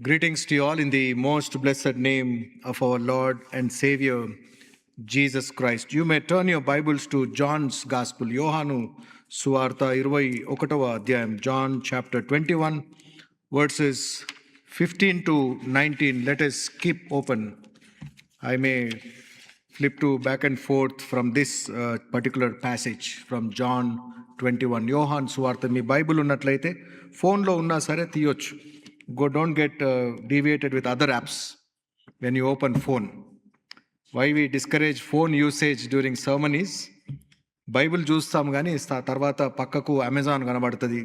Greetings to you all in the most blessed name of our Lord and Savior, Jesus Christ. You may turn your Bibles to John's Gospel, Yohanu Suvarta 21వ అధ్యాయం, John chapter 21, verses 15 to 19. Let us keep open. I may flip to back and forth from this particular passage from John 21. యోహాన్ సువార్త మీ Bible ఉన్నట్లయితే ఫోన్లో ఉన్నా సరే తీయొచ్చు. Don't get deviated with other apps when you open phone. Why we discourage phone usage during sermon is, Bible చూస్తాం కానీ తర్వాత పక్కకు అమెజాన్ కనబడుతుంది,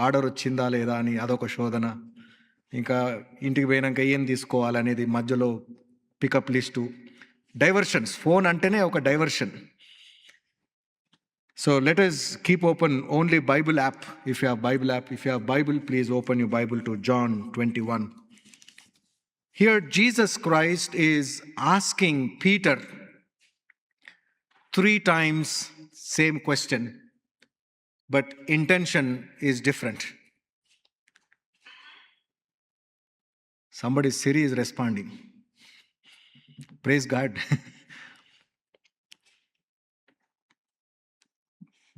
ఆర్డర్ వచ్చిందా లేదా అని అదొక శోధన. ఇంకా ఇంటికి పోయినాక ఏం తీసుకోవాలనేది మధ్యలో పికప్ లిస్టు, డైవర్షన్స్. ఫోన్ అంటేనే ఒక diversion. So let us keep open only Bible app. If you have Bible app, if you have Bible, please open your Bible to John 21. Here Jesus Christ is asking Peter 3 times same question, but intention is different. Somebody's Siri is responding. Praise God.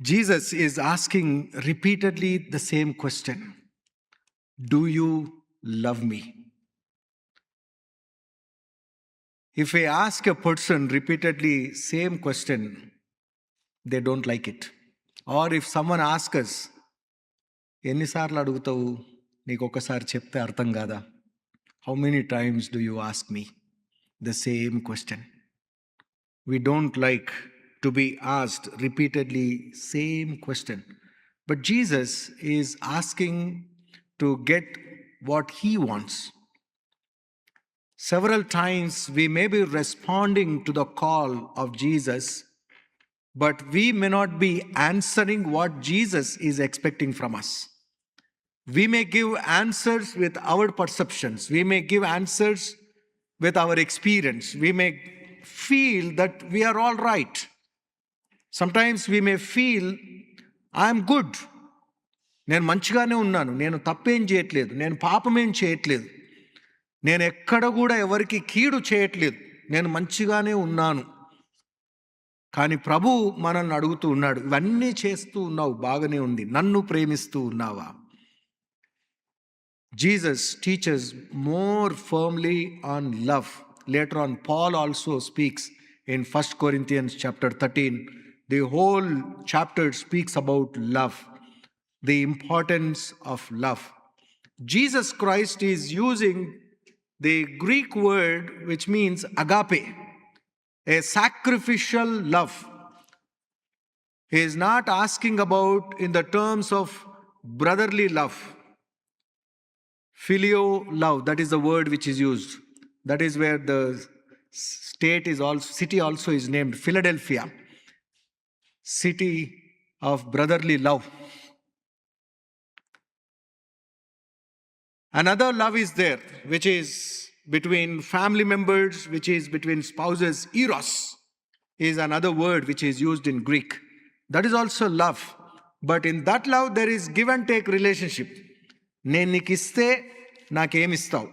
Jesus is asking repeatedly the same question. Do you love me? If we ask a person repeatedly same question, they don't like it. Or if someone asks us, ఎన్నిసార్లు అడుగుతావు, నీకు ఒక్కసారి చెప్తే అర్థం కాదా? How many times do you ask me the same question? We don't like to be asked repeatedly same question. But Jesus is asking to get what he wants. Several times we may be responding to the call of Jesus, but we may not be answering what Jesus is expecting from us. We may give answers with our perceptions. We may give answers with our experience. We may feel that we are all right. Sometimes we may feel, I'm good, నేను మంచిగానే ఉన్నాను, నేను తప్పేం చేయట్లేదు, నేను పాపమేం చేయట్లేదు, నేను ఎక్కడ కూడా ఎవరికి కీడు చేయట్లేదు, నేను మంచిగానే ఉన్నాను. కానీ ప్రభు మనల్ని అడుగుతూ ఉన్నాడు, ఇవన్నీ చేస్తూ ఉన్నావు, బాగానే ఉంది, నన్ను ప్రేమిస్తూ ఉన్నావా? Jesus teaches more firmly on love. Later on, Paul also speaks in 1 Corinthians chapter 13. The whole chapter speaks about love, the importance of love. Jesus Christ is using the Greek word which means agape, a sacrificial love. He is not asking about in the terms of brotherly love. Filio love, that is the word which is used. That is where the city also is named Philadelphia, city of brotherly love. Another love is there, which is between family members, which is between spouses. Eros is another word which is used in Greek. That is also love. But in that love, there is give and take relationship. నేను నీకు ఇస్తే నాకేమిస్తావు?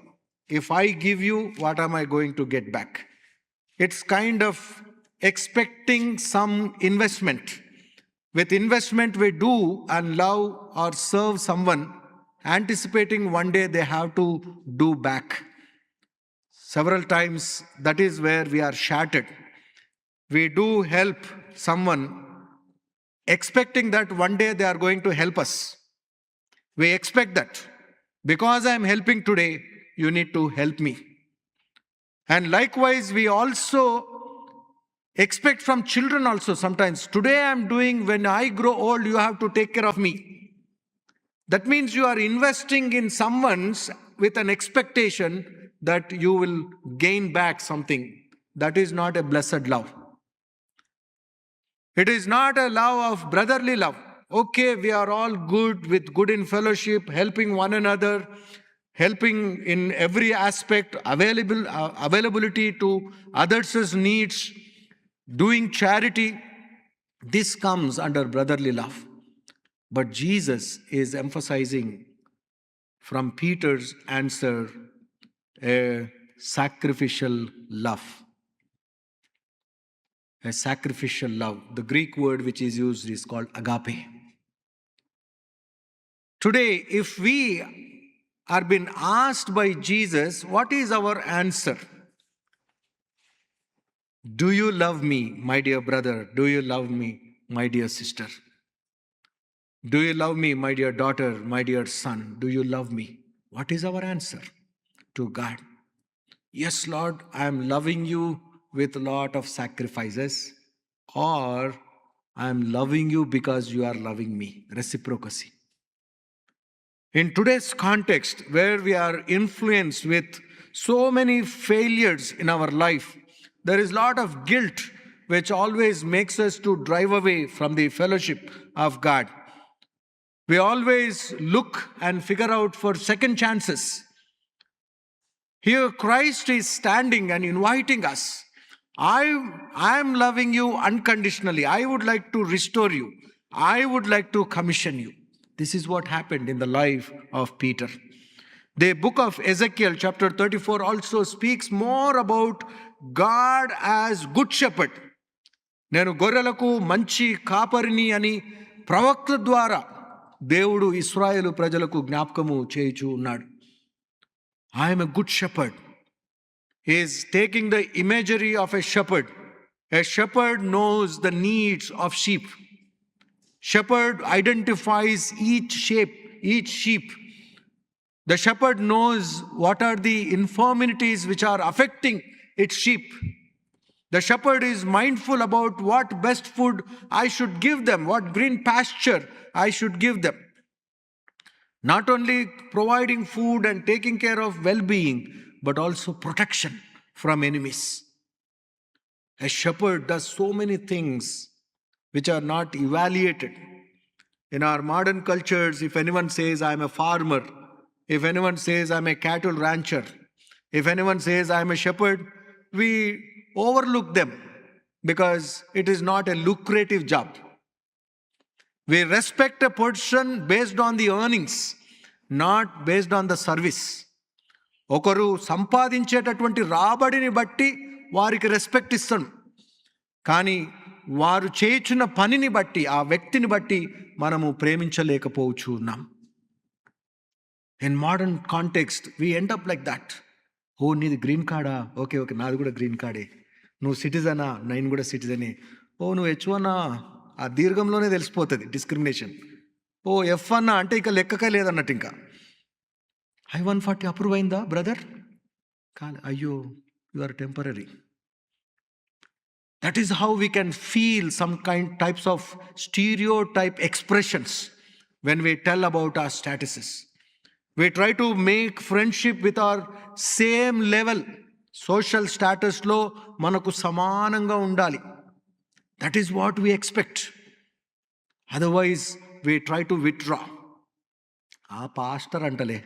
If I give you, what am I going to get back? It's kind of expecting some investment. With investment we do and love or serve someone, anticipating one day they have to do back. Several times that is where we are shattered. We do help someone expecting that one day they are going to help us. We expect that because I am helping today, you need to help me. And likewise, we also expect from children also sometimes, today I am doing, when I grow old, you have to take care of me. That means you are investing in someone's with an expectation that you will gain back something. That is not a blessed love. It is not a love of brotherly love. Okay, we are all good with good in fellowship, helping one another, helping in every aspect, availability to others' needs, doing charity. This comes under brotherly love. But Jesus is emphasizing from Peter's answer, a sacrificial love. A sacrificial love. The Greek word which is used is called agape. Today, if we are being asked by Jesus, what is our answer? Do you love me, my dear brother? Do you love me, my dear sister? Do you love me, my dear daughter, my dear son? Do you love me? What is our answer to God? Yes, Lord, I am loving you with a lot of sacrifices, or I am loving you because you are loving me. Reciprocity. In today's context, where we are influenced with so many failures in our life, there is a lot of guilt which always makes us to drive away from the fellowship of God. We always look and figure out for second chances. Here Christ is standing and inviting us. I am loving you unconditionally. I would like to restore you. I would like to commission you. This is what happened in the life of Peter. The book of Ezekiel chapter 34 also speaks more about God as good shepherd. నేను గొర్రెలకు మంచి కాపరిని అని ప్రవక్త ద్వారా దేవుడు ఇశ్రాయేలు ప్రజలకు జ్ఞాపకము చేయుచూ ఉన్నాడు. I am a good shepherd. He is taking the imagery of a shepherd. A shepherd knows the needs of sheep. Shepherd identifies each sheep. The shepherd knows what are the infirmities which are affecting its sheep. The shepherd is mindful about what best food I should give them, what green pasture I should give them. Not only providing food and taking care of well-being, but also protection from enemies. A shepherd does so many things which are not evaluated. In our modern cultures, if anyone says, I'm a farmer, if anyone says, I'm a cattle rancher, if anyone says, I'm a shepherd, we overlook them because it is not a lucrative job. We respect a person based on the earnings, not based on the service. ఒకరు సంపాదించేటటువంటి రాబడిని బట్టి వారికి respect ఇస్తాం, కానీ వారు చేయుచున్న పనిని బట్టి, ఆ వ్యక్తిని బట్టి మనము ప్రేమించలేకపోవచ్చు ఉన్నాం. In modern context we end up like that. ఓ నీది గ్రీన్ కార్డా, ఓకే ఓకే నాది కూడా గ్రీన్ కార్డే. నువ్వు సిటిజనా, నేను కూడా సిటిజనే. ఓ నువ్వు H1, ఆ దీర్ఘంలోనే తెలిసిపోతుంది డిస్క్రిమినేషన్. ఓ F1 అంటే ఇక లెక్కకే లేదన్నట్టు. ఇంకా I-140 అప్రూవ్ అయిందా బ్రదర్? కాదు, అయ్యో you are temporary. That is how we can feel some types of stereotype expressions when we tell about our statuses. We try to make friendship with our same level. Social status లో మనకు సమానంగా ఉండాలి. That is what we expect. Otherwise, we try to withdraw. ఆ pastor అంటలే.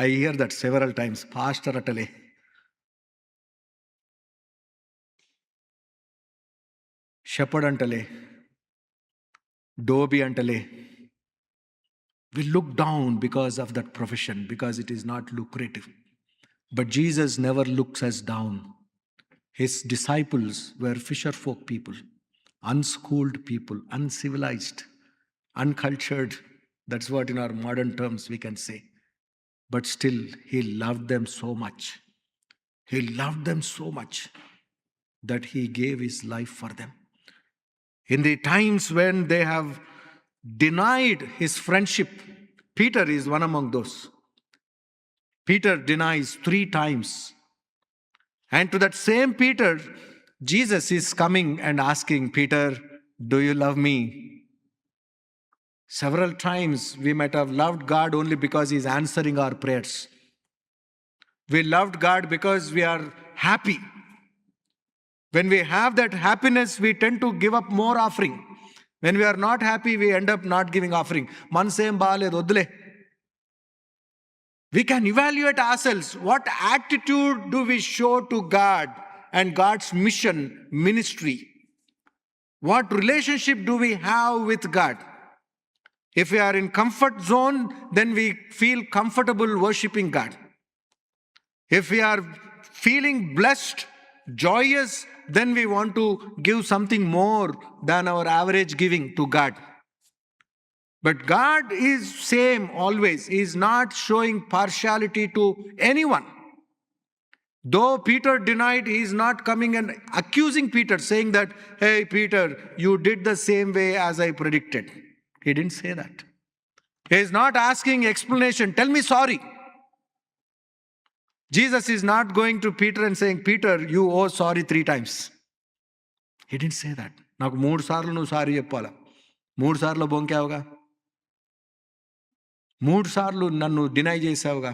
I hear that several times. Pastor అంటలే. Shepherd అంటలే, డోబీ అంటలే. We look down because of that profession, because it is not lucrative. But Jesus never looks us down. His disciples were fisher folk people, unschooled people, uncivilized, uncultured. That's what in our modern terms we can say. But still, he loved them so much. He loved them so much that he gave his life for them. In the times when they have denied his friendship, Peter is one among those. Peter denies 3 times. And to that same Peter, Jesus is coming and asking, Peter, do you love me? Several times we might have loved God only because he is answering our prayers. We loved God because we are happy. When we have that happiness, we tend to give up more offering. When we are not happy, we end up not giving offering. Mansem baaledu oddule. We can evaluate ourselves. What attitude do we show to God and God's mission, ministry? What relationship do we have with God? If we are in comfort zone, then we feel comfortable worshiping God. If we are feeling blessed, joyous, then we want to give something more than our average giving to God. But God is same always. He is not showing partiality to anyone. Though Peter denied, he is not coming and accusing Peter, saying that, hey, Peter, you did the same way as I predicted. He didn't say that. He is not asking explanation. Tell me sorry. Jesus is not going to Peter and saying, Peter, you owe sorry 3 times. He didn't say that. నాకు 3 సార్లు నువ్వు sorry చెప్పాలా, 3 సార్లు బొంకావుగా, 3 సార్లు నన్ను deny చేసావుగా,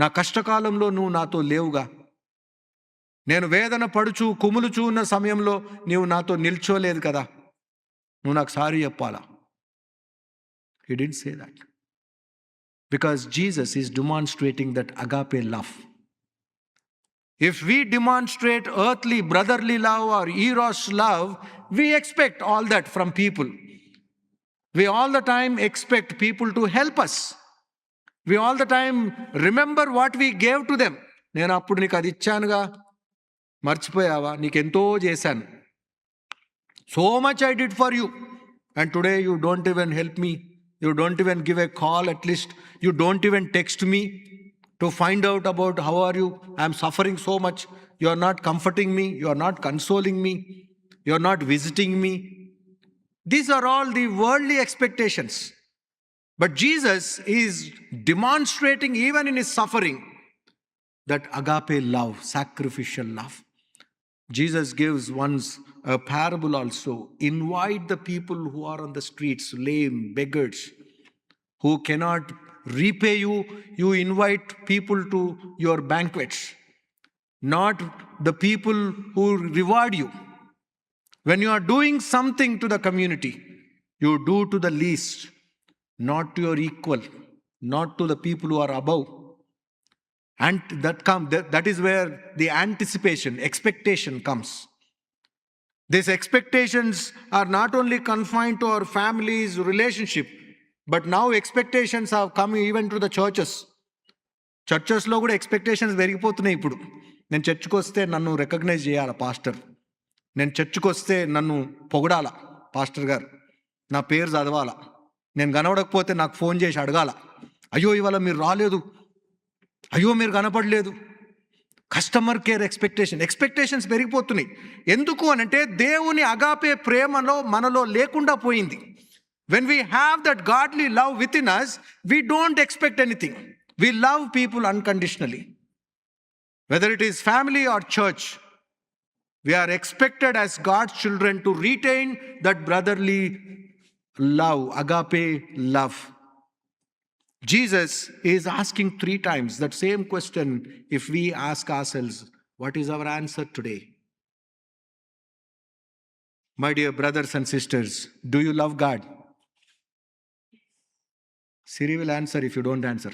నా కష్టకాలంలో నువ్వు నాతో లేవుగా, నేను వేదన పడుచు కుములుచూ ఉన్న సమయంలో నీవు నాతో నిల్చోలేదు కదా, నువ్వు నాకు సారీ చెప్పాలా. He didn't say that. Because Jesus is demonstrating that agape love. If we demonstrate earthly brotherly love or eros love, we expect all that from people. We all the time expect people to help us. We all the time remember what we gave to them. నేను అప్పుడు నీకు అది ఇచ్చానుగా, మర్చిపోయావా, నీకెంతో చేశాను. So much I did for you. And today you don't even help me. You don't even give a call, at least. You don't even text me to find out about how are you. I am suffering so much. You are not comforting me. You are not consoling me. You are not visiting me. These are all the worldly expectations. But Jesus is demonstrating even in his suffering that agape love, sacrificial love. Jesus gives once a parable also. Invite the people who are on the streets, lame, beggars, who cannot repay you. You invite people to your banquets, not the people who reward you. When you are doing something to the community, you do to the least, not to your equal, not to the people who are above. And that is where the anticipation, expectation comes. These expectations are not only confined to our family's relationship, but now expectations have come even to the churches. చర్చెస్లో కూడా expectations పెరిగిపోతున్నాయి ఇప్పుడు. నేను చర్చ్కి వస్తే నన్ను recognise చేయాలా pastor, నేను చర్చ్కి వస్తే నన్ను పొగడాలా పాస్టర్ గారు, నా పేరు చదవాలా, నేను కనబడకపోతే నాకు ఫోన్ చేసి అడగాల, అయ్యో ఇవాళ మీరు రాలేదు, అయ్యో మీరు కనపడలేదు. కస్టమర్ కేర్ ఎక్స్పెక్టేషన్స్ పెరిగిపోతున్నాయి. ఎందుకు అనంటే దేవుని అగాపే ప్రేమలో మనలో లేకుండా పోయింది. When we have that godly love within us, we don't expect anything. We love people unconditionally. Whether it is family or church, we are expected as God's children to retain that brotherly love, agape love. Jesus is asking 3 times that same question. If we ask ourselves, what is our answer today? My dear brothers and sisters, do you love God? Siri will answer if you don't answer.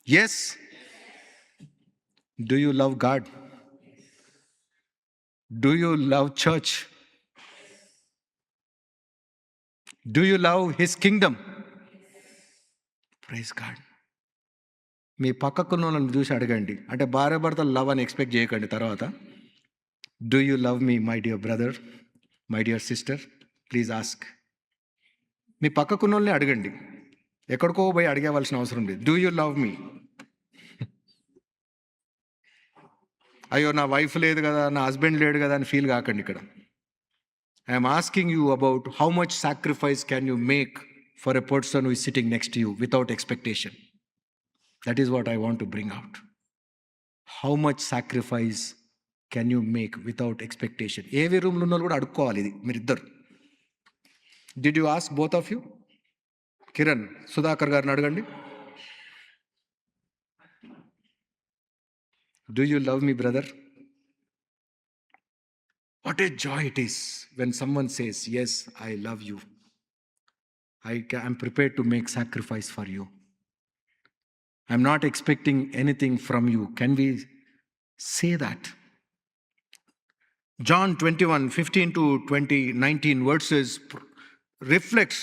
Yes? Do you love God? Do you love church? Do you love his kingdom? Praise God. మీ పక్కకున్న వాళ్ళని చూసి అడగండి, అంటే భార్య భర్తలు love అని expect చేయకండి. తర్వాత do you love me my dear brother, my dear sister? Please ask. మీ పక్కకున్న వాళ్ళని అడగండి, ఎక్కడికో పోయి అడిగేవలసిన అవసరం లేదు. Do you love me? అయ్యో నా వైఫ్ లేదు కదా, నా హస్బెండ్ లేడు కదా అని ఫీల్ కాకండి. ఇక్కడ I'm asking you about how much sacrifice can you make for a person who is sitting next to you without expectation. That is what I want to bring out. How much sacrifice can you make without expectation? ఏవే రూమ్లో ఉన్న వాళ్ళు కూడా అడుక్కోవాలి ఇది మీరిద్దరు. Did you ask both of you? Kiran, Sudhakar గారిని అడగండి. Do you love me, brother? What a joy it is when someone says, yes, I love you. I am prepared to make sacrifice for you. I'm not expecting anything from you. Can we say that? John 21:15-19 verses reflects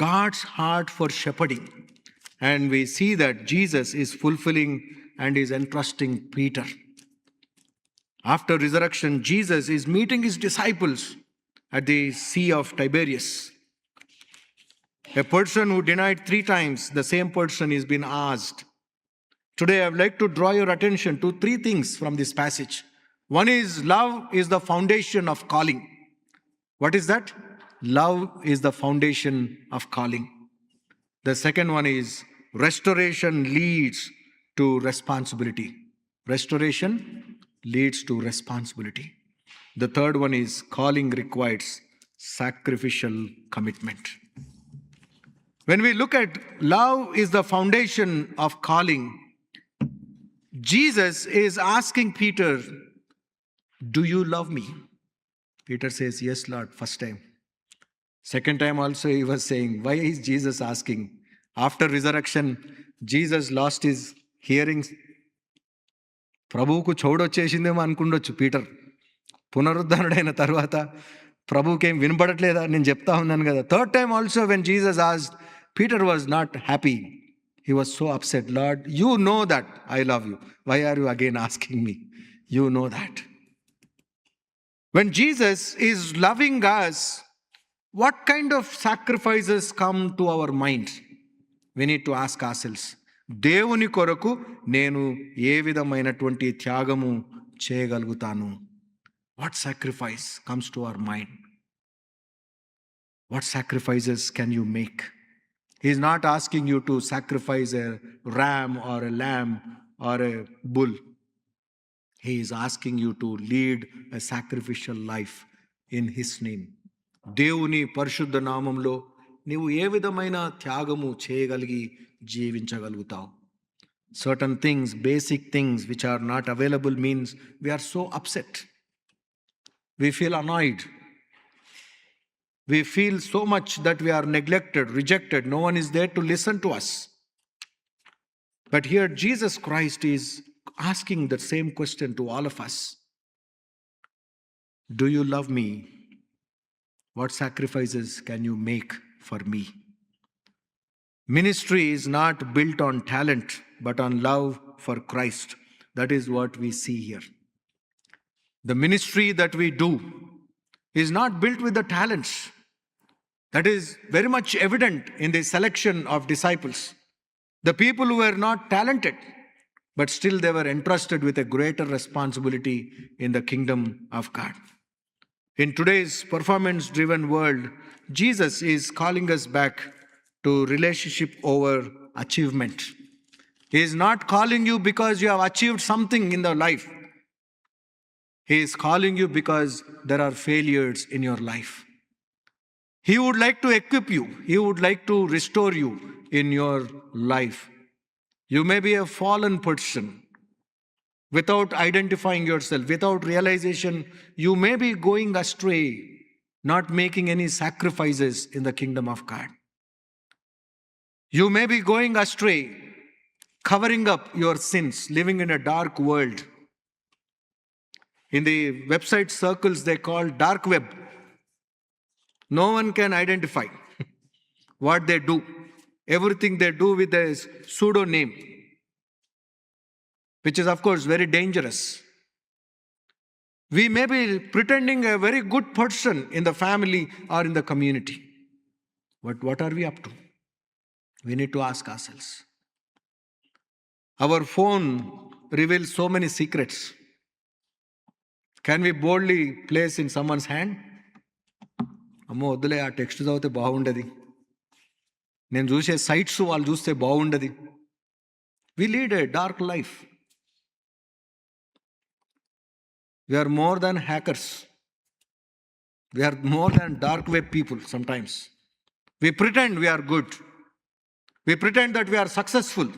God's heart for shepherding. And we see that Jesus is fulfilling and is entrusting Peter. After resurrection, Jesus is meeting his disciples at the Sea of Tiberias. A person who denied 3 times, the same person is being asked. Today, I would like to draw your attention to 3 things from this passage. One is, love is the foundation of calling. What is that? Love is the foundation of calling. The second one is, restoration leads to responsibility. Restoration leads to responsibility. The third one is, calling requires sacrificial commitment. When we look at love is the foundation of calling, Jesus is asking Peter, do you love me? Peter says, yes, Lord, first time. Second time also he was saying, why is Jesus asking? After resurrection, Jesus lost his hearing. ప్రభువుకు చౌడొచ్చేసిందేమో అనుకుండొచ్చు Peter. పునరుద్ధరణుడైన తర్వాత ప్రభువుకి ఏం వినపడట్లేదా? నేను చెప్తా ఉన్నాను కదా. Third time also when Jesus asked, Peter was not happy. He was so upset. Lord, you know that I love you. Why are you again asking me? You know that. When Jesus is loving us, what kind of sacrifices come to our mind? We need to ask ourselves. దేవుని కొరకు నేను ఏ విధమైనటువంటి త్యాగము చేయగలుగుతాను? What sacrifice comes to our mind? What sacrifices can you make? He is not asking you to sacrifice a ram or a lamb or a bull. He is asking you to lead a sacrificial life in His name. దేవుని పరిశుద్ధ నామంలో నీవు ఏ విధమైన త్యాగము చేయగలిగి జీవించగలుగుతావు? Certain things, basic things which are not available means we are so upset. We feel annoyed. We feel so much that we are neglected, rejected. No one is there to listen to us. But here Jesus Christ is asking the same question to all of us. Do you love me? What sacrifices can you make for me? Ministry is not built on talent, but on love for Christ. That is what we see here. The ministry that we do is not built with the talents. That is very much evident in the selection of disciples. The people who were not talented, but still they were entrusted with a greater responsibility in the kingdom of God. In today's performance-driven world, Jesus is calling us back to relationship over achievement. He is not calling you because you have achieved something in the life. He is calling you because there are failures in your life. He would like to equip you. He would like to restore you in your life. You may be a fallen person. Without identifying yourself, without realization, you may be going astray, not making any sacrifices in the kingdom of God. You may be going astray, covering up your sins, living in a dark world. In the website circles they call dark web. No one can identify what they do. Everything they do with a pseudo name, which is of course very dangerous. We may be pretending a very good person in the family or in the community. But what are we up to? We need to ask ourselves. Our phone reveals so many secrets. Can we boldly place in someone's hand? అమ్మో వద్దులే, ఆ text చదివితే బాగుండదు, నేను చూసే sites వాళ్ళు చూస్తే బాగుండదు. We lead a dark life. We are more than hackers. We are more than dark web people sometimes. We pretend we are good. We pretend that we are successful.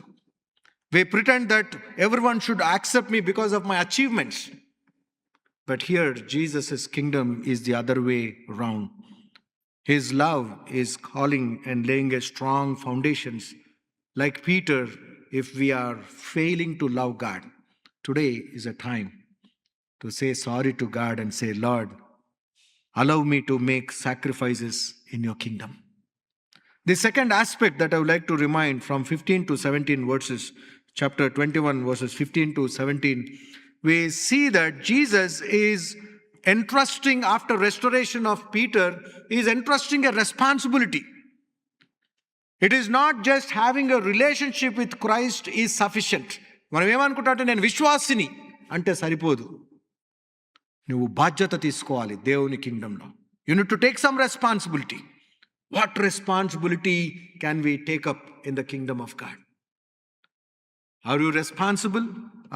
We pretend that everyone should accept me because of my achievements. But here, Jesus' kingdom is the other way around. His love is calling and laying a strong foundations. Like Peter, if we are failing to love God, today is a time to say sorry to God and say, Lord, allow me to make sacrifices in your kingdom. The second aspect that I would like to remind from 15 to 17 verses, chapter 21, verses 15 to 17, we see that Jesus is entrusting, after restoration of Peter, is entrusting a responsibility. It is not just having a relationship with Christ is sufficient. మనం ఏమనుకుంటామంటే నేను విశ్వాసిని అంటే సరిపోదు. నువ్వు బాధ్యత తీసుకోవాలి దేవుని కింగ్డంలో. You need to take some responsibility. What responsibility can we take up in the kingdom of God? Are you responsible?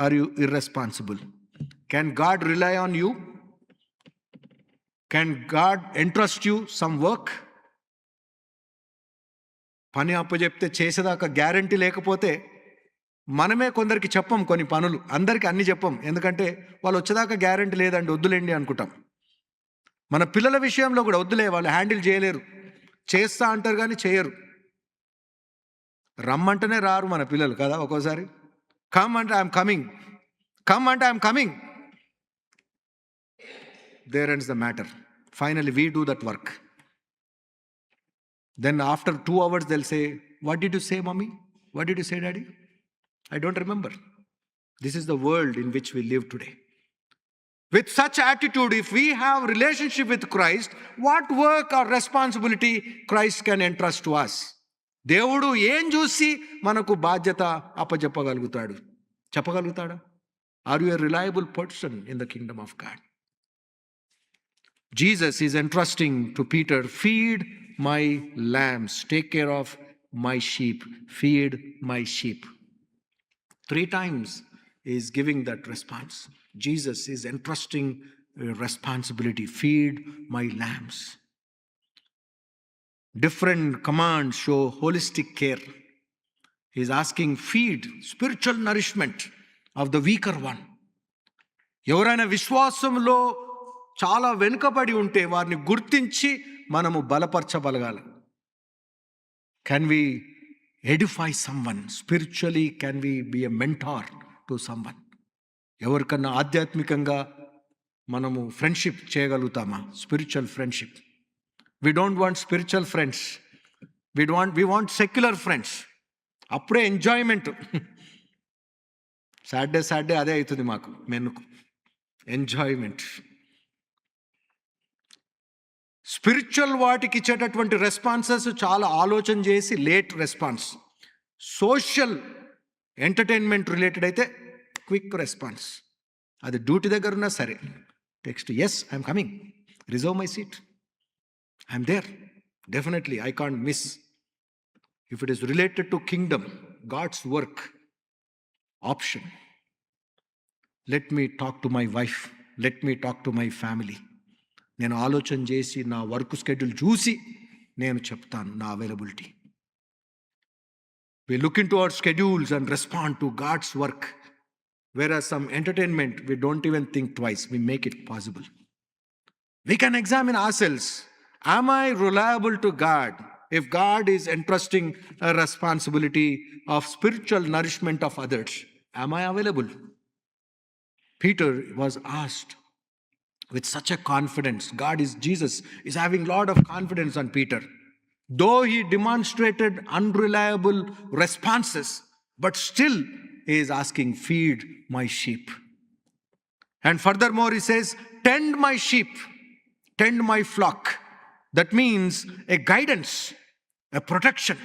Are you irresponsible? Can God rely on you? Can God entrust you some work? పని అప్పచెప్తే చేసేదాకా guarantee లేకపోతే మనమే కొందరికి చెప్పం కొన్ని పనులు, అందరికీ అన్ని చెప్పం. ఎందుకంటే వాళ్ళు వచ్చేదాకా గ్యారంటీ లేదండి, వద్దులేండి అనుకుంటాం. మన పిల్లల విషయంలో కూడా వద్దులే, వాళ్ళు హ్యాండిల్ చేయలేరు, చేస్తా అంటారు కానీ చేయరు. రమ్మంటేనే రారు మన పిల్లలు కదా. ఒక్కోసారి కమ్ అంటే ఐఎమ్ కమింగ్, కమ్ అంటే I'm coming. There ends the matter. Finally we do that work. Then after 2 hours they'll say, what did you say, mommy? What did you say, daddy? I don't remember. This is the world in which we live today. With such attitude, if we have relationship with Christ, what work or responsibility Christ can entrust to us? దేవుడు ఏం చూసి మనకు బాధ్యత అప్పచెప్పగలుగుతాడు, చెప్పగలుగుతాడా? Are you a reliable person in the kingdom of God? Jesus is entrusting to Peter, feed my lambs, take care of my sheep, feed my sheep. 3 times he is giving that response. Jesus is entrusting a responsibility, feed my lambs. Different commands show holistic care. He is asking, feed, spiritual nourishment of the weaker one. ఎవరైనా విశ్వాసంలో చాలా వెనుకబడి ఉంటే వారిని గుర్తించి మనము బలపరచగలగాలి. Can we edify someone spiritually? Can we be a mentor to someone? ఎవరికన్నా ఆధ్యాత్మికంగా మనము ఫ్రెండ్షిప్ చేయగలుగుతామా? Spiritual friendship. We don't want spiritual friends. We want secular friends. అప్పుడే ఎంజాయ్మెంట్. సాటర్డే అదే అవుతుంది మాకు మెనుకు, ఎంజాయ్మెంట్. స్పిరిచువల్ వాటికి ఇచ్చేటటువంటి రెస్పాన్సెస్ చాలా ఆలోచన చేసి late response. Social entertainment related అయితే క్విక్ రెస్పాన్స్. అది డ్యూటీ దగ్గర ఉన్నా సరే text, yes I'm coming, reserve my seat, I'm there, definitely I can't miss. If it is related to kingdom, God's work, option. Let me talk to my wife, let me talk to my family. నేను ఆలోచన చేసి నా work schedule చూసి నేను చెప్తాను నా availability. We look into our schedules and respond to God's work. Whereas some entertainment, we don't even think twice, we make it possible. We can examine ourselves. Am I reliable to God? If God is entrusting a responsibility of spiritual nourishment of others, am I available? Peter was asked with such a confidence. Jesus is having a lot of confidence on Peter. Though he demonstrated unreliable responses, but still he is asking, feed my sheep. And furthermore he says, tend my sheep, tend my flock. That means a guidance, a protection.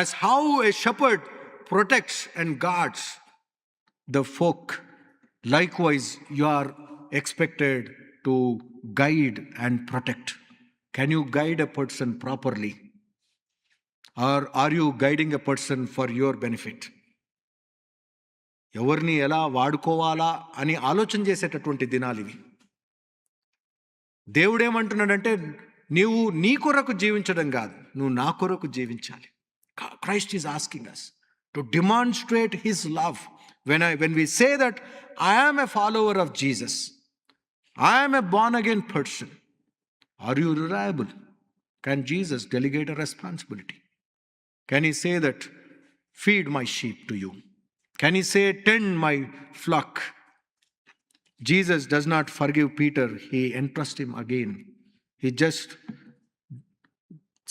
As how a shepherd protects and guards the flock, likewise you are expected to guide and protect. Can you guide a person properly? Or are you guiding a person for your benefit? ఎవరిని ఎలా వాడుకోవాలా అని ఆలోచన చేసేటటువంటి దినాలు ఇవి. దేవుడేమంటున్నాడంటే, నీవు నీ కొరకు జీవించడం కాదు, నువ్వు నా కొరకు జీవించాలి. Christ is asking us to demonstrate his love. When we say that I am a follower of Jesus, I am a born again person, are you reliable? Can Jesus delegate a responsibility? Can he say that, feed my sheep to you? Can he say, tend my flock? Jesus does not forgive Peter, he entrusts him again. He just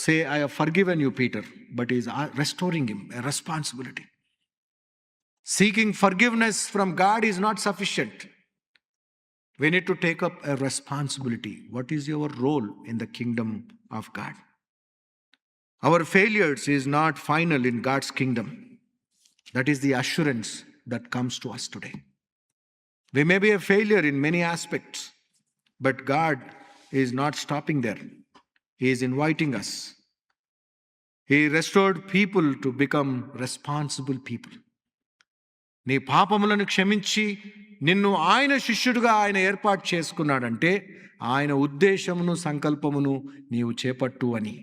say, I have forgiven you, Peter, but he is restoring him, a responsibility. Seeking forgiveness from God is not sufficient. We need to take up a responsibility. What is your role in the kingdom of God? Our failures is not final in God's kingdom. That is the assurance that comes to us today. We may be a failure in many aspects, but God is not stopping there. He is inviting us. He restored people to become responsible people. నీ పాపములను క్షమించి నిన్ను ఆయన శిష్యుడిగా ఆయన ఏర్పాటు చేసుకున్నాడంటే ఆయన ఉద్దేశమును సంకల్పమును నీవు చేపట్టు అని.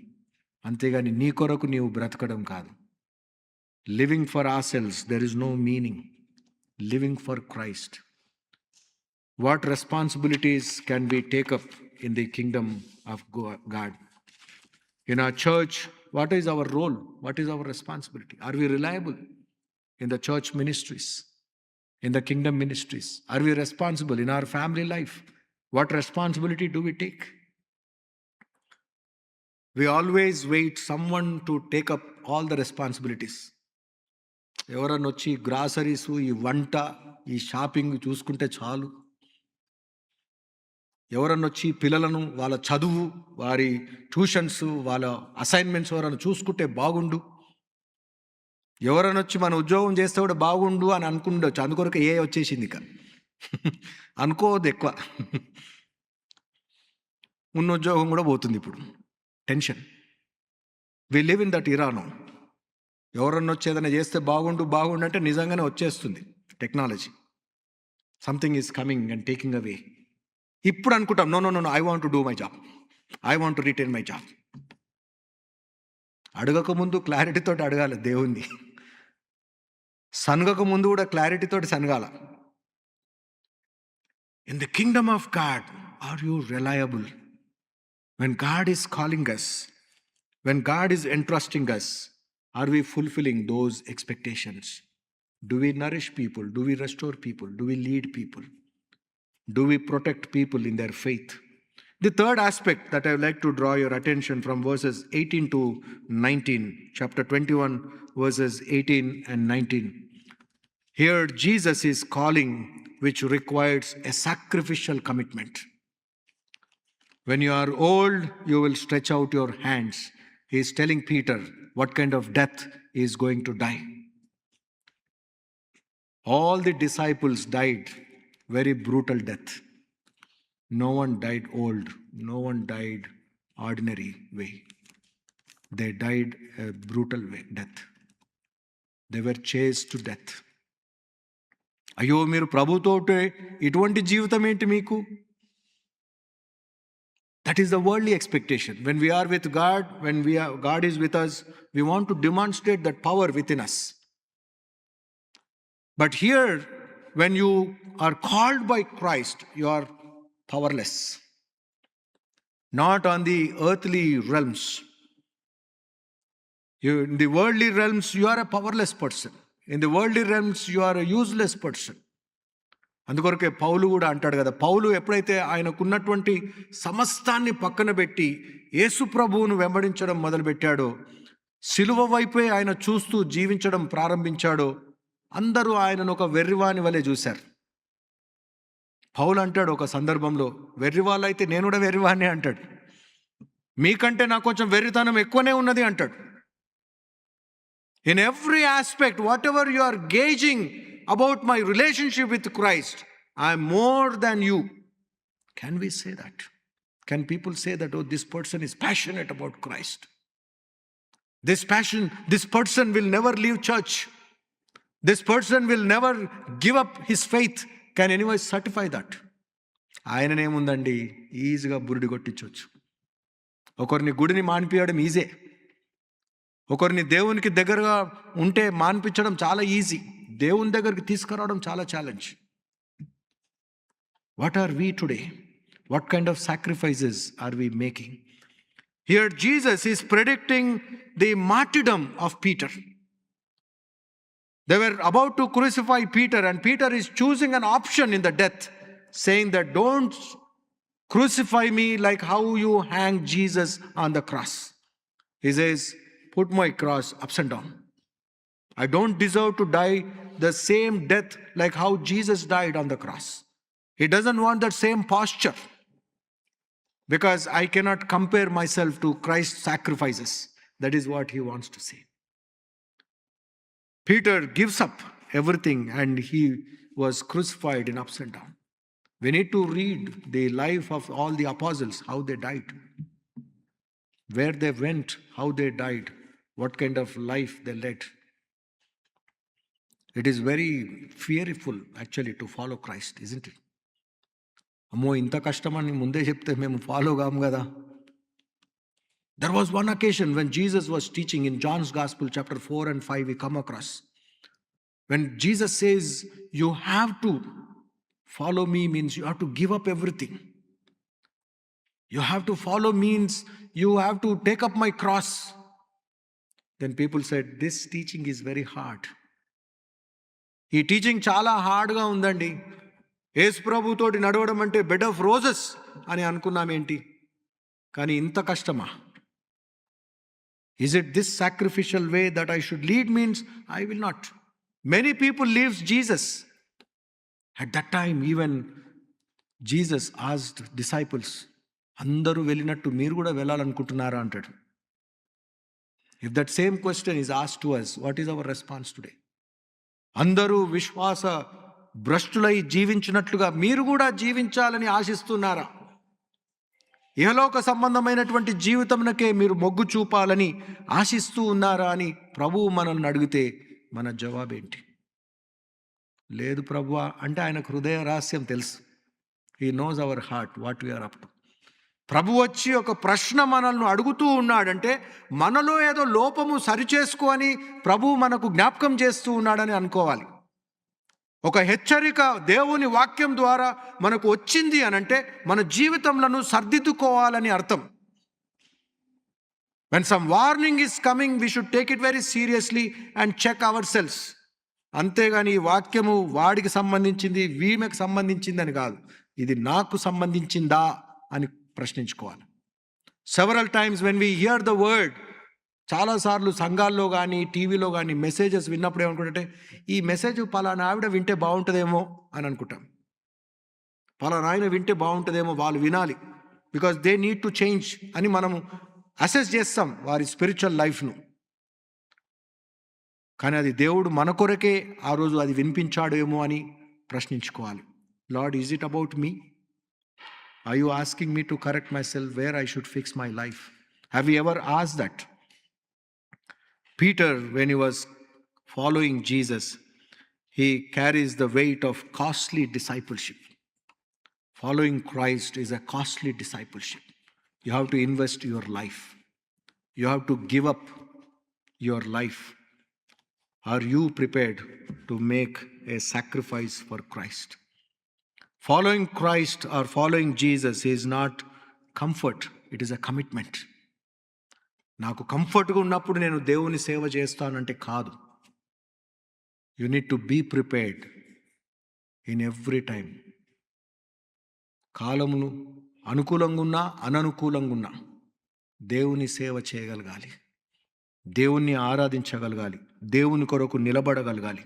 అంతేగాని నీ కొరకు నీవు బ్రతకడం కాదు. Living for ourselves, there is no meaning. Living for Christ. What responsibilities can be take up in the kingdom of God? In our church, what is our role? What is our responsibility? Are we reliable in the church ministries, in the kingdom ministries? Are we responsible in our family life? What responsibility do we take? We always wait someone to take up all the responsibilities. ఎవరన్నా వచ్చి groceries, ఈ వంట, ఈ shopping చూసుకుంటే చాలు. ఎవరన్నా వచ్చి పిల్లలను, వాళ్ళ చదువు, వారి ట్యూషన్స్, వాళ్ళ అసైన్మెంట్స్ ఎవరన్నా చూసుకుంటే బాగుండు. ఎవరన్నా వచ్చి మన ఉద్యోగం చేస్తే కూడా బాగుండు అని అనుకుండొచ్చు. అందుకొరకు ఏ వచ్చేసింది ఇక. అనుకోవద్దు ఎక్కువ. ఉన్న ఉద్యోగం కూడా పోతుంది ఇప్పుడు. Tension. We live in that ఇరాను. ఎవరన్నా వచ్చి ఏదైనా చేస్తే బాగుండు అంటే నిజంగానే వచ్చేస్తుంది technology. Something is coming and taking away. ఇప్పుడు అనుకుంటాం, no no no I want to do my job, I want to retain my job. అడగకముందు క్లారిటీతో అడగాలి దేవుణ్ణి. సనగక ముందు కూడా క్లారిటీతో సనగాల. In the kingdom of God, are you reliable? When God is calling us, when God is entrusting us, are we fulfilling those expectations? Do we nourish people? Do we restore people? Do we lead people? Do we protect people in their faith? The third aspect that I would like to draw your attention from verses 18 to 19, chapter 21, verses 18 and 19. Here Jesus is calling, which requires a sacrificial commitment. When you are old, you will stretch out your hands. He is telling Peter what kind of death he is going to die. All the disciples died very brutal death. No one died old. No one died ordinary way. They died a brutal way, death. They were chased to death. అయ్యో, మీరు ప్రభుతోటే ఇటువంటి జీవితం ఏంటి మీకు? That is the worldly expectation. When we are with God, when God is with us, we want to demonstrate that power within us. But here, when you are called by Christ, you are powerless. Not on the earthly realms. In the worldly realms, you are a powerless person. In the worldly realms, you are a useless person. అందుకొరకే పౌలు కూడా అంటాడు కదా, పౌలు ఎప్పుడైతే ఆయనకున్నటువంటి సమస్తాన్ని పక్కన పెట్టి యేసు ప్రభువును వెంబడించడం మొదలుపెట్టాడో, సిలువ వైపే ఆయన చూస్తూ జీవించడం ప్రారంభించాడో, అందరూ ఆయనను ఒక వెర్రివాని వలె చూశారు. పౌలు అంటాడు ఒక సందర్భంలో, వెర్రివాళ్ళు అయితే నేను కూడా వెర్రివాణ్ణి అంటాడు. మీకంటే నాకు కొంచెం వెర్రితనం ఎక్కువనే ఉన్నది అంటాడు. In every aspect, whatever you are gauging about my relationship with Christ, I am more than you. Can we say that? Can people say that, oh, this person is passionate about Christ? This person will never leave church. This person will never give up his faith. Can anyone certify that? ఆయననేముందండి, ఈజీగా బురుడి కొట్టించవచ్చు. ఒకరిని గుడిని మాన్పియడం easy. ఒకరిని దేవునికి దగ్గరగా ఉంటే మాన్పించడం చాలా easy. దేవుని దగ్గరికి తీసుకురావడం చాలా challenge. What are we today? What kind of sacrifices are we making? Here Jesus is predicting the martyrdom of Peter. They were about to crucify Peter, and Peter is choosing an option in the death, saying that don't crucify me like how you hang Jesus on the cross. He says, put my cross upside down. I don't deserve to die the same death like how Jesus died on the cross. He doesn't want that same posture because I cannot compare myself to Christ's sacrifices. That is what he wants to say. Peter gives up everything and he was crucified in upside down. We need to read the life of all the apostles, how they died, where they went, how they died, what kind of life they led. It is very fearful actually to follow Christ, isn't it? అమ్మో ఇంత కష్టమని ముందే చెప్తే మేము follow కాము కదా. There was one occasion when Jesus was teaching in John's Gospel, chapter 4 and 5, we come across. When Jesus says, you have to follow me means you have to give up everything. You have to follow means you have to take up my cross. Then people said, this teaching is very hard. ఈ teaching చాలా హార్డ్గా ఉందండి. యేసు ప్రభుతోటి నడవడం అంటే bed of roses అని అనుకున్నామేంటి, కానీ ఇంత కష్టమా? Is it this sacrificial way that I should lead means I will not. Many people leaves Jesus. At that time even Jesus asked disciples, అందరూ వెళ్ళినట్టు మీరు కూడా వెళ్ళాలనుకుంటున్నారా అంటాడు. If that same question is asked to us, what is our response today? అందరూ విశ్వాస భ్రష్టులై జీవించినట్లుగా మీరు కూడా జీవించాలని ఆశిస్తున్నారా? ఇహలోక సంబంధమైనటువంటి జీవితంకే మీరు మొగ్గు చూపాలని ఆశిస్తూ ఉన్నారా అని ప్రభువు మనల్ని అడిగితే మన జవాబేంటి? లేదు ప్రభువా అంటే ఆయనకు హృదయ రహస్యం తెలుసు. He knows our heart, what we are up to. ప్రభు వచ్చి ఒక ప్రశ్న మనల్ని అడుగుతూ ఉన్నాడంటే మనలో ఏదో లోపము సరిచేసుకొని ప్రభువు మనకు జ్ఞాపకం చేస్తూ ఉన్నాడని అనుకోవాలి. ఒక హెచ్చరిక దేవుని వాక్యం ద్వారా మనకు వచ్చింది అనంటే మన జీవితంలో సర్దిద్దుకోవాలని అర్థం. When some warning is coming, we should take it very seriously and check ourselves. అంతేగాని ఈ వాక్యము వాడికి సంబంధించింది, వీమెకు సంబంధించింది అని కాదు, ఇది నాకు సంబంధించిందా అని ప్రశ్నించుకోవాలి. Several times when we hear the word, చాలాసార్లు సంఘాల్లో కానీ టీవీలో కానీ మెసేజెస్ విన్నప్పుడు ఏమనుకుంటే ఈ మెసేజ్ పలానా ఆవిడ వింటే బాగుంటుందేమో అని అనుకుంటాం. పలానా ఆయన వింటే బాగుంటుందేమో, వాళ్ళు వినాలి, because they need to change అని మనము అసెస్ చేస్తాం వారి స్పిరిచువల్ లైఫ్ను. కానీ అది దేవుడు మన కొరకే ఆ రోజు అది వినిపించాడేమో అని ప్రశ్నించుకోవాలి. Lord, is it about me? Are you asking me to correct my self, where I should fix my life? Have you ever asked that? Peter, when he was following Jesus, he carries the weight of costly discipleship. Following Christ is a costly discipleship. You have to invest your life. You have to give up your life. Are you prepared to make a sacrifice for Christ? Following Christ or following Jesus is not comfort, it is a commitment. నాకు కంఫర్ట్గా ఉన్నప్పుడు నేను దేవుని సేవ చేస్తానంటే కాదు. You need to be prepared in every time. కాలమును అనుకూలంగా ఉన్నా అననుకూలంగా ఉన్నా దేవుని సేవ చేయగలగాలి, దేవుణ్ణి ఆరాధించగలగాలి, దేవుని కొరకు నిలబడగలగాలి.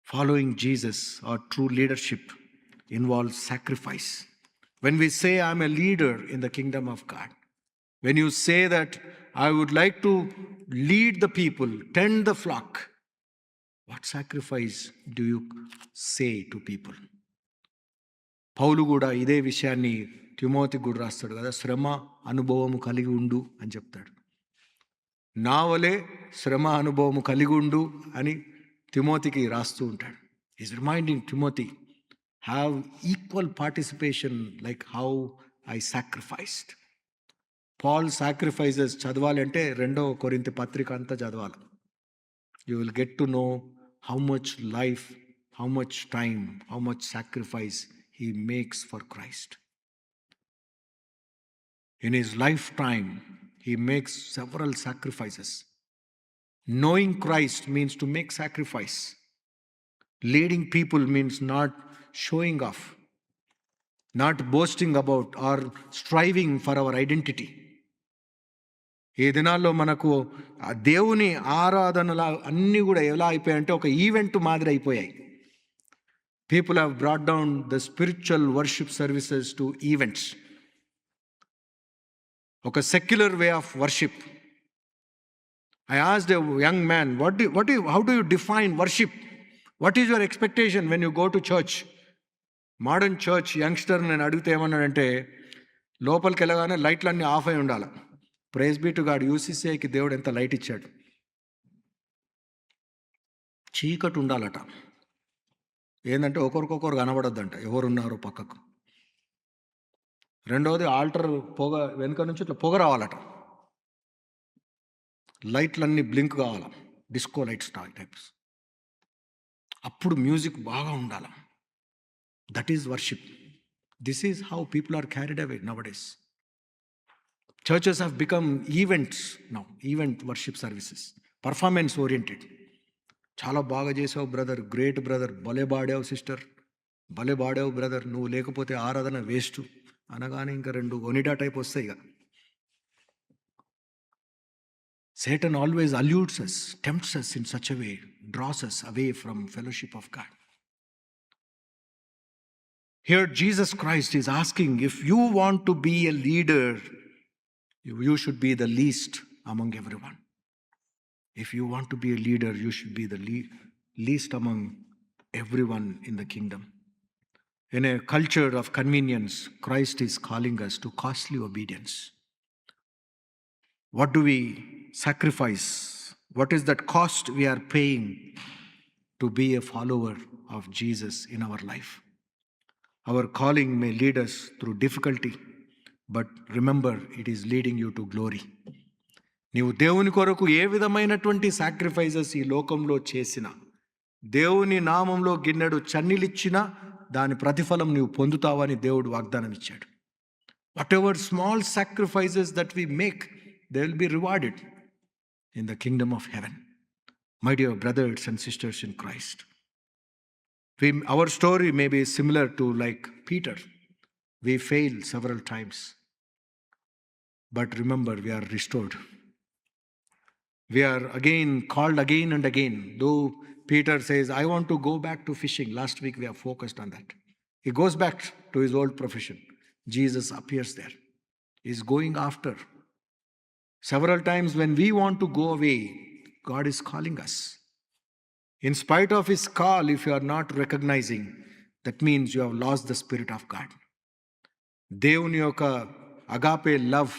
Following Jesus or true leadership involves sacrifice. When we say I'm a leader in the kingdom of God, when you say that I would like to lead the people, tend the flock, what sacrifice do you say to people? పౌలు కూడా ఇదే విషయాన్ని తిమోతికి కూడా రాస్తాడు కదా, శ్రమ అనుభవము కలిగి ఉండు అని చెప్తాడు. నా వలే శ్రమ అనుభవము కలిగి ఉండు అని తిమోతికి రాస్తూ ఉంటాడు. Is reminding Timothy, have equal participation like how I sacrificed. Paul sacrifices చదవాలంటే 2వ కొరింథీ పత్రిక అంతా చదవాలి. You will get to know how much life, how much time, how much sacrifice he makes for Christ. In his lifetime he makes several sacrifices. Knowing Christ means to make sacrifice. Leading people means not showing off, not boasting about or striving for our identity. ఈ దినాల్లో మనకు ఆ దేవుని ఆరాధనలు అన్నీ కూడా ఎలా అయిపోయాయంటే ఒక ఈవెంట్ మాదిరి అయిపోయాయి. People have brought down the spiritual worship services to events. ఒక secular way of worship. I asked a young man, how do you define worship? What is your expectation when you go to church? Modern church youngster నేను అడిగితే ఏమన్నాడంటే, లోపలికి వెళ్ళగానే లైట్లన్నీ of అయి ఉండాలి. Praise be to God, యూసీసీఐకి దేవుడు ఎంత light ఇచ్చాడు. చీకటి ఉండాలట. ఏంటంటే ఒకరికొకరు కనబడొద్దంట, ఎవరున్నారో పక్కకు. రెండవది ఆల్టర్ పొగ వెనుక నుంచి ఇట్లా పొగ రావాలట. లైట్లన్నీ బ్లింక్ కావాలి, డిస్కో లైట్స్ టైప్స్. అప్పుడు మ్యూజిక్ బాగా ఉండాలి. That is worship. This is how people are carried away nowadays. Churches have become events now, event worship services, performance oriented. చాలా బాగా చేసావు బ్రదర్, గ్రేట్ బ్రదర్, భలే పాడావు సిస్టర్, భలే పాడావు బ్రదర్, నువ్వు లేకపోతే ఆరాధన వేస్ట్ అనగానే ఇంకా 2 ఒనిడా టైప్ వస్తాయి ఇక. Satan always alludes us, tempts us in such a way, draws us away from fellowship of God. Here Jesus Christ is asking, if you want to be a leader, you should be the least among everyone. If you want to be a leader, you should be the least among everyone in the kingdom. In a culture of convenience, Christ is calling us to costly obedience. What do we sacrifice? What is that cost we are paying to be a follower of Jesus in our life? Our calling may lead us through difficulty, but remember, it is leading you to glory. నీవు దేవుని కొరకు ఏ విధమైనటువంటి sacrifices ఈ లోకంలో చేసినా, దేవుని నామంలో గిన్నెడు చన్నీలిచ్చినా దాని ప్రతిఫలం నీవు పొందుతావని దేవుడు వాగ్దానం ఇచ్చాడు. Whatever small sacrifices that we make, they will be rewarded in the kingdom of heaven. My dear brothers and sisters in Christ, our story may be similar to like Peter. We fail several times, but remember, we are restored. We are again called again and again. Though Peter says, I want to go back to fishing. Last week we have focused on that. He goes back to his old profession. Jesus appears there. He's going after. Several times when we want to go away, God is calling us. In spite of his call, if you are not recognizing, that means you have lost the Spirit of God. దేవుని యొక్క agape love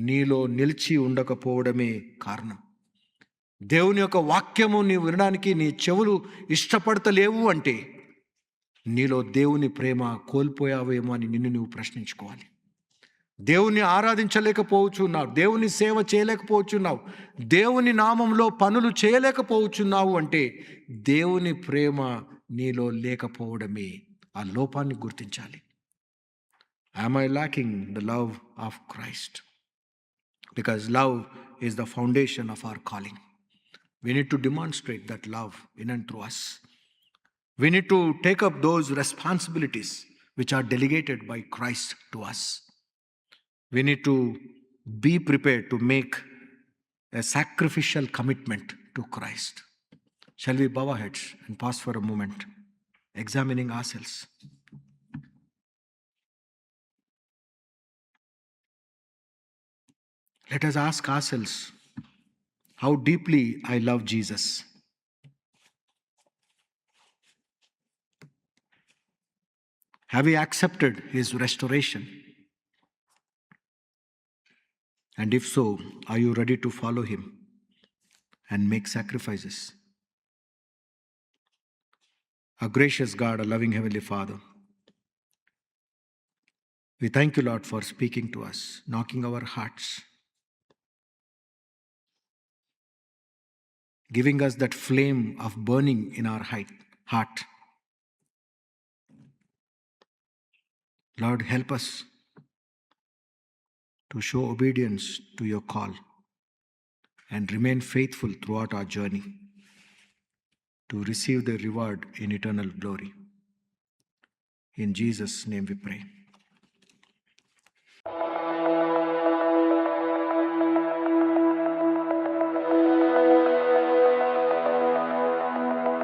నీలో నిలిచి ఉండకపోవడమే కారణం. దేవుని యొక్క వాక్యము నీవు వినడానికి నీ చెవులు ఇష్టపడతలేవు అంటే నీలో దేవుని ప్రేమ కోల్పోయావేమో అని నిన్ను నువ్వు ప్రశ్నించుకోవాలి. దేవుని ఆరాధించలేకపోవచ్చున్నావు, దేవుని సేవ చేయలేకపోవచ్చున్నావు, దేవుని నామంలో పనులు చేయలేకపోవచ్చున్నావు అంటే దేవుని ప్రేమ నీలో లేకపోవడమే. ఆ లోపాన్ని గుర్తించాలి. Am I lacking the love of Christ? Because love is the foundation of our calling. We need to demonstrate that love in and through us. We need to take up those responsibilities which are delegated by Christ to us. We need to be prepared to make a sacrificial commitment to Christ. Shall we bow our heads and pause for a moment, examining ourselves? Let us ask ourselves, how deeply I love Jesus. Have we accepted his restoration? And if so, are you ready to follow him and make sacrifices? Our gracious God, our loving Heavenly Father, we thank you, Lord, for speaking to us, knocking our hearts, giving us that flame of burning in our heart. Lord, help us to show obedience to your call and remain faithful throughout our journey to receive the reward in eternal glory. In Jesus' name we pray.